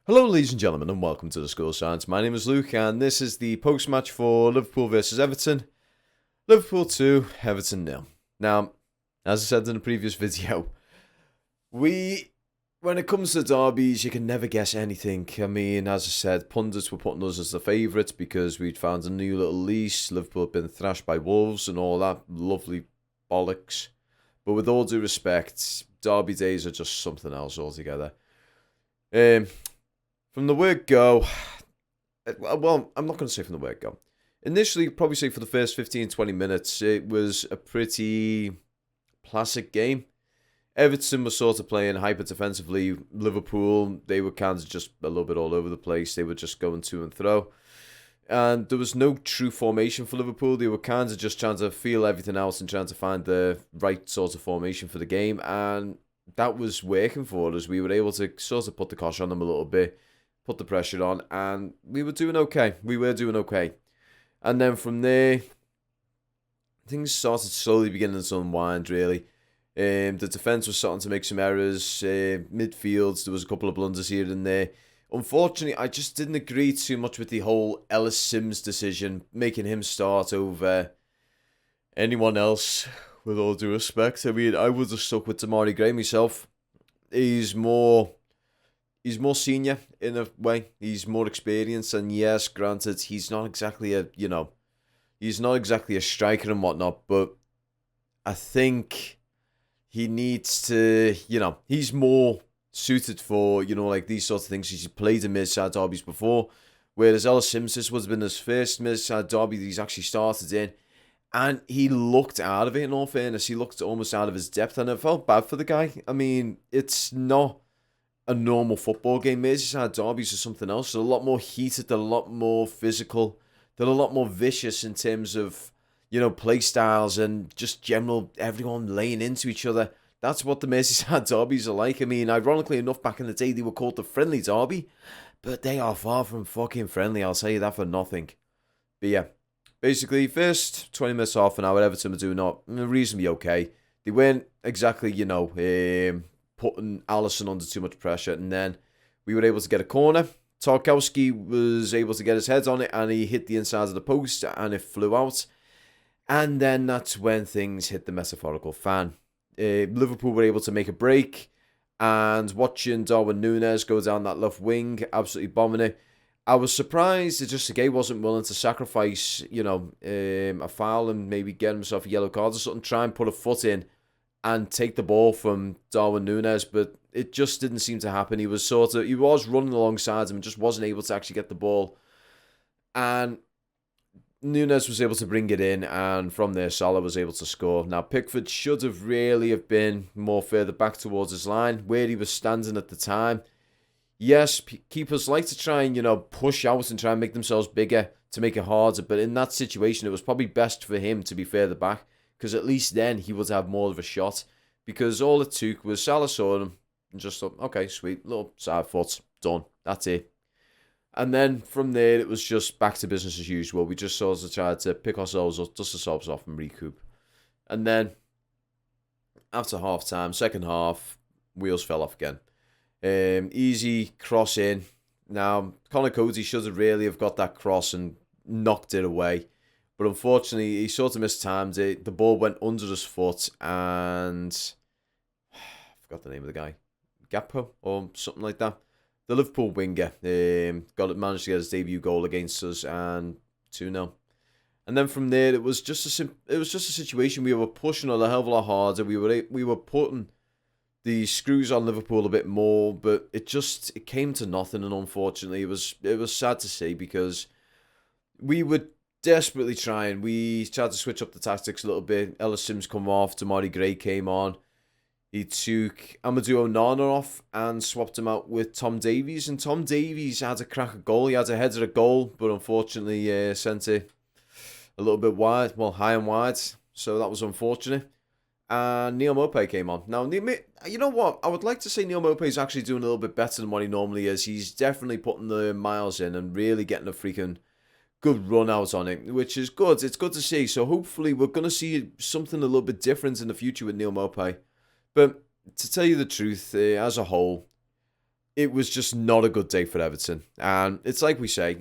Hello, ladies and gentlemen, and welcome to the School of Science. My name is Luke, and this is the post-match for Liverpool versus Everton. Liverpool 2, Everton 0. Now, as I said in the previous video, when it comes to derbies, you can never guess anything. I mean, as I said, pundits were putting us as the favourites because we'd found a new little lease. Liverpool had been thrashed by Wolves and all that lovely bollocks. But with all due respect, derby days are just something else altogether. From the word go, well, I'm not going to say from the word go. Initially, probably say for the first 15-20 minutes, it was a pretty placid game. Everton was sort of playing hyper defensively. Liverpool, they were kind of just a little bit all over the place. They were just going to and fro. And there was no true formation for Liverpool. They were kind of just trying to feel everything else and trying to find the right sort of formation for the game. And that was working for us. We were able to sort of put the cosh on them a little bit, put the pressure on, and we were doing okay. And then from there, things started slowly beginning to unwind, really. The defence was starting to make some errors. Midfields, there was a couple of blunders here and there. Unfortunately, I just didn't agree too much with the whole Ellis Sims decision, making him start over anyone else, with all due respect. I mean, I would have stuck with Damari Gray myself. He's more senior in a way. He's more experienced, and yes, granted, he's not exactly a striker and whatnot, but I think he needs to, he's more suited for, like these sorts of things. He's played in mid-side derbies before, whereas Ellis Sims, this would have been his first mid-side derby that he's actually started in, and he looked out of it, in all fairness. He looked almost out of his depth, and it felt bad for the guy. I mean, it's not a normal football game. Merseyside derbies are something else. They're a lot more heated, they're a lot more physical, they're a lot more vicious in terms of, play styles and just general everyone laying into each other. That's what the Merseyside derbies are like. I mean, ironically enough, back in the day, they were called the friendly derby, but they are far from fucking friendly, I'll tell you that for nothing. But yeah, basically, first 20 minutes, half an hour, Everton were doing reasonably okay. They weren't exactly, putting Alisson under too much pressure, and then we were able to get a corner. Tarkowski was able to get his head on it, and he hit the inside of the post, and it flew out. And then that's when things hit the metaphorical fan. Liverpool were able to make a break, and watching Darwin Núñez go down that left wing, absolutely bombing it, I was surprised that just Gay wasn't willing to sacrifice, a foul and maybe get himself a yellow card or something, try and put a foot in and take the ball from Darwin Núñez, but it just didn't seem to happen. He was running alongside him and just wasn't able to actually get the ball. And Núñez was able to bring it in, and from there, Salah was able to score. Now, Pickford should have really have been more further back towards his line, where he was standing at the time. Yes, keepers like to try and, push out and try and make themselves bigger to make it harder, but in that situation, it was probably best for him to be further back, because at least then he would have more of a shot. Because all it took was Salah saw him and just thought, okay, sweet, little side foot, done, that's it. And then from there, it was just back to business as usual. We just sort of tried to pick ourselves up, dust ourselves off, and recoup. And then, after half-time, second half, wheels fell off again. Easy cross in. Now, Connor Cody should have really have got that cross and knocked it away. But unfortunately, he sort of mistimed it. The ball went under his foot, and I forgot the name of the guy. Gakpo or something like that. The Liverpool winger managed to get his debut goal against us, and 2-0. And then from there, it was just a situation we were pushing a hell of a lot harder. We were putting the screws on Liverpool a bit more, but it came to nothing. And unfortunately, it was sad to see, because we were desperately trying. We tried to switch up the tactics a little bit. Ellis Sims come off, Damari Gray came on. He took Amadou Onana off and swapped him out with Tom Davies. And Tom Davies had a crack at goal. He had a header at goal, but unfortunately sent it a little bit wide. Well, high and wide. So that was unfortunate. And Neal Maupay came on. Now, you know what? I would like to say Neal Maupay is actually doing a little bit better than what he normally is. He's definitely putting the miles in and really getting a freaking good run out on it, which is good. It's good to see. So hopefully we're going to see something a little bit different in the future with Neal Maupay. But to tell you the truth, as a whole, it was just not a good day for Everton. And it's like we say,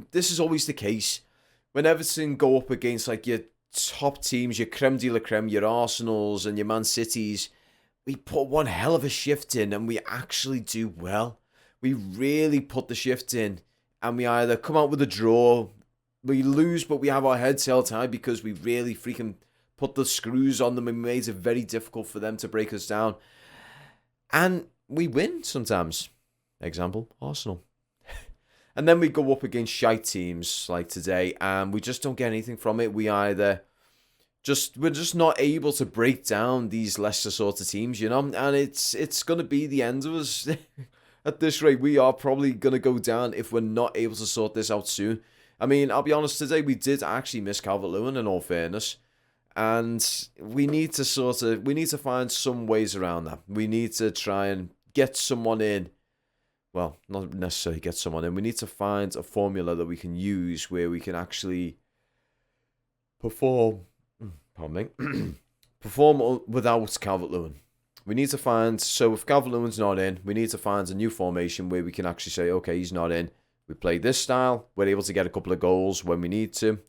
this is always the case. When Everton go up against like your top teams, your creme de la creme, your Arsenals and your Man Cities, we put one hell of a shift in and we actually do well. We really put the shift in and we either come out with a draw, we lose, but we have our heads held high because we really freaking put the screws on them and made it very difficult for them to break us down. And we win sometimes. Example, Arsenal. And then we go up against shite teams like today and we just don't get anything from it. We're just not able to break down these lesser sort of teams, you know? And it's going to be the end of us. At this rate, we are probably going to go down if we're not able to sort this out soon. I mean, I'll be honest, today we did actually miss Calvert-Lewin in all fairness. And we need to find some ways around that. We need to try and get someone in. Well, not necessarily get someone in. We need to find a formula that we can use where we can actually perform. Pardon me. Perform without Calvert-Lewin. We need to find. So if Calvert-Lewin's not in, we need to find a new formation where we can actually say, okay, he's not in. We play this style. We're able to get a couple of goals when we need to.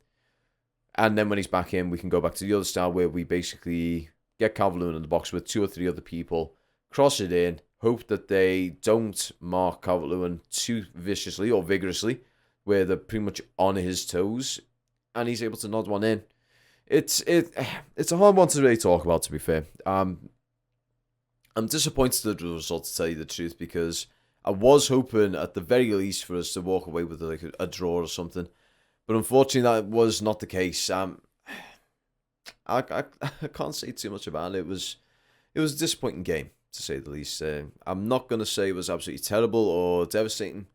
And then when he's back in, we can go back to the other style where we basically get Calvert-Lewin in the box with 2 or 3 other people, cross it in, hope that they don't mark Calvert-Lewin too viciously or vigorously, where they're pretty much on his toes, and he's able to nod one in. It's a hard one to really talk about, to be fair. I'm disappointed with the result, to tell you the truth, because I was hoping at the very least for us to walk away with like a draw or something. But unfortunately, that was not the case. I can't say too much about it. It was a disappointing game, to say the least. I'm not going to say it was absolutely terrible or devastating.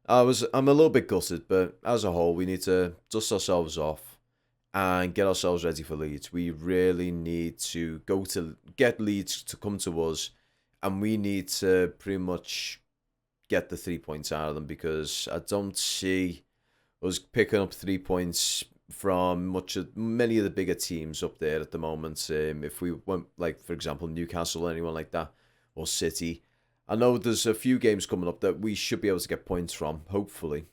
I'm a little bit gutted, but as a whole, we need to dust ourselves off and get ourselves ready for Leeds. We really need to get Leeds to come to us, and we need to pretty much get the 3 points out of them, because I don't see us picking up 3 points from many of the bigger teams up there at the moment. If we went, like, for example, Newcastle or anyone like that, or City, I know there's a few games coming up that we should be able to get points from, hopefully.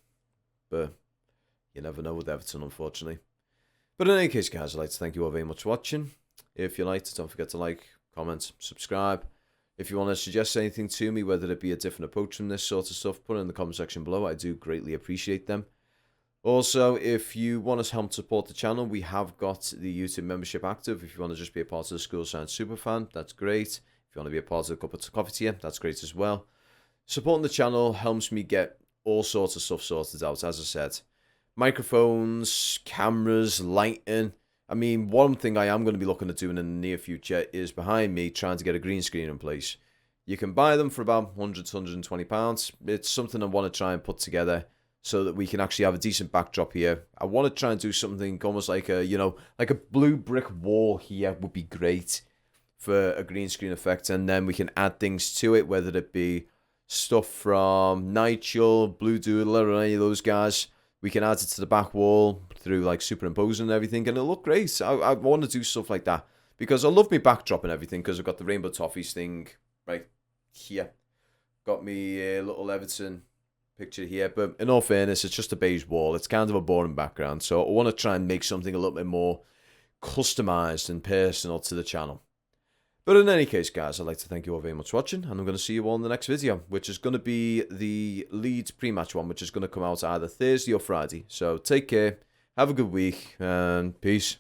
But you never know with Everton, unfortunately. But in any case, guys, I'd like to thank you all very much for watching. If you liked it, don't forget to like, comment, subscribe. If you want to suggest anything to me, whether it be a different approach from this sort of stuff, put it in the comment section below. I do greatly appreciate them. Also, if you want to help support the channel, we have got the YouTube membership active. If you want to just be a part of the School Science Superfan, that's great. If you want to be a part of the Cup of Coffee tier, that's great as well. Supporting the channel helps me get all sorts of stuff sorted out, as I said. Microphones, cameras, lighting. I mean, one thing I am going to be looking at doing in the near future is behind me trying to get a green screen in place. You can buy them for about £100 to £120. It's something I want to try and put together so that we can actually have a decent backdrop here. I want to try and do something almost like like a blue brick wall here would be great for a green screen effect, and then we can add things to it, whether it be stuff from Nigel, Blue Doodler, or any of those guys. We can add it to the back wall through like superimposing and everything, and it'll look great. I want to do stuff like that because I love my backdrop and everything, because I've got the Rainbow Toffees thing right here. Got me little Everton picture here, but in all fairness, it's just a beige wall. It's kind of a boring background, so I want to try and make something a little bit more customized and personal to the channel. But in any case, guys, I'd like to thank you all very much for watching, and I'm going to see you all in the next video, which is going to be the Leeds pre-match one, which is going to come out either Thursday or Friday. So take care, have a good week, and peace.